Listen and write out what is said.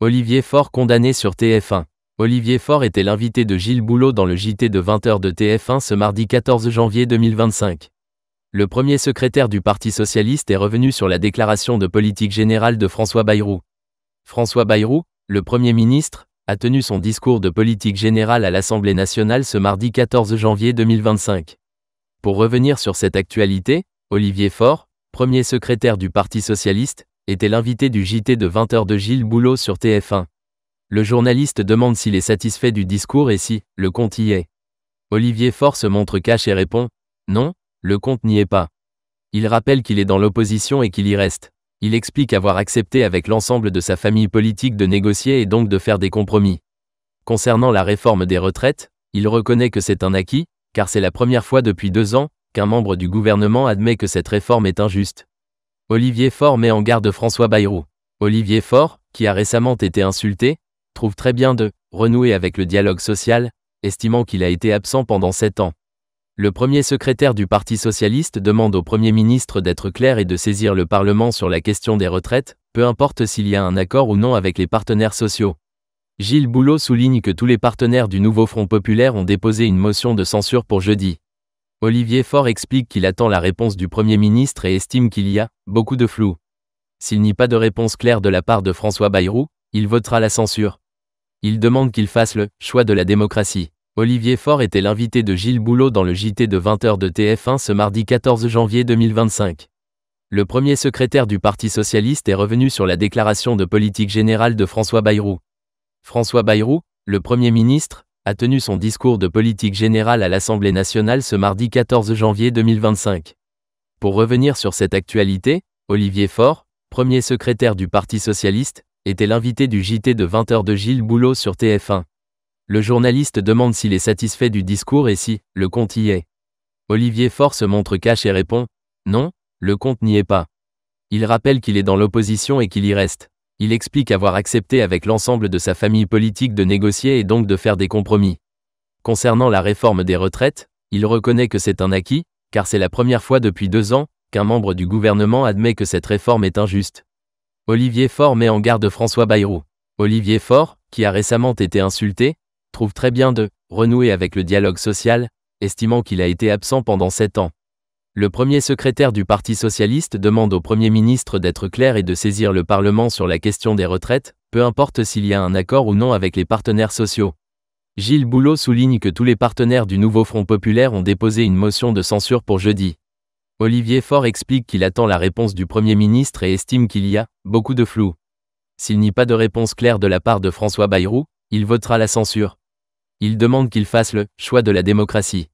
Olivier Faure condamné sur TF1. Olivier Faure était l'invité de Gilles Boulot dans le JT de 20h de TF1 ce mardi 14 janvier 2025. Le premier secrétaire du Parti socialiste est revenu sur la déclaration de politique générale de François Bayrou. François Bayrou, le Premier ministre, a tenu son discours de politique générale à l'Assemblée nationale ce mardi 14 janvier 2025. Pour revenir sur cette actualité, Olivier Faure, premier secrétaire du Parti socialiste, était l'invité du JT de 20h de Gilles Boulot sur TF1. Le journaliste demande s'il est satisfait du discours et si le compte y est. Olivier Faure se montre cash et répond « Non, le compte n'y est pas ». Il rappelle qu'il est dans l'opposition et qu'il y reste. Il explique avoir accepté avec l'ensemble de sa famille politique de négocier et donc de faire des compromis. Concernant la réforme des retraites, il reconnaît que c'est un acquis, car c'est la première fois depuis 2 ans qu'un membre du gouvernement admet que cette réforme est injuste. Olivier Faure met en garde François Bayrou. Olivier Faure, qui a récemment été insulté, trouve très bien de renouer avec le dialogue social, estimant qu'il a été absent pendant 7 ans. Le premier secrétaire du Parti socialiste demande au Premier ministre d'être clair et de saisir le Parlement sur la question des retraites, peu importe s'il y a un accord ou non avec les partenaires sociaux. Gilles Boulot souligne que tous les partenaires du nouveau Front populaire ont déposé une motion de censure pour jeudi. Olivier Faure explique qu'il attend la réponse du Premier ministre et estime qu'il y a beaucoup de flou. S'il n'y a pas de réponse claire de la part de François Bayrou, il votera la censure. Il demande qu'il fasse le choix de la démocratie. Olivier Faure était l'invité de Gilles Boulot dans le JT de 20h de TF1 ce mardi 14 janvier 2025. Le premier secrétaire du Parti socialiste est revenu sur la déclaration de politique générale de François Bayrou. François Bayrou, le Premier ministre, a tenu son discours de politique générale à l'Assemblée nationale ce mardi 14 janvier 2025. Pour revenir sur cette actualité, Olivier Faure, premier secrétaire du Parti socialiste, était l'invité du JT de 20h de Gilles Boulot sur TF1. Le journaliste demande s'il est satisfait du discours et si le compte y est. Olivier Faure se montre cash et répond « Non, le compte n'y est pas ». Il rappelle qu'il est dans l'opposition et qu'il y reste. Il explique avoir accepté avec l'ensemble de sa famille politique de négocier et donc de faire des compromis. Concernant la réforme des retraites, il reconnaît que c'est un acquis, car c'est la première fois depuis 2 ans qu'un membre du gouvernement admet que cette réforme est injuste. Olivier Faure met en garde François Bayrou. Olivier Faure, qui a récemment été insulté, trouve très bien de renouer avec le dialogue social, estimant qu'il a été absent pendant 7 ans. Le premier secrétaire du Parti socialiste demande au Premier ministre d'être clair et de saisir le Parlement sur la question des retraites, peu importe s'il y a un accord ou non avec les partenaires sociaux. Gilles Boulot souligne que tous les partenaires du nouveau Front populaire ont déposé une motion de censure pour jeudi. Olivier Faure explique qu'il attend la réponse du Premier ministre et estime qu'il y a beaucoup de flou. S'il n'y a pas de réponse claire de la part de François Bayrou, il votera la censure. Il demande qu'il fasse le choix de la démocratie.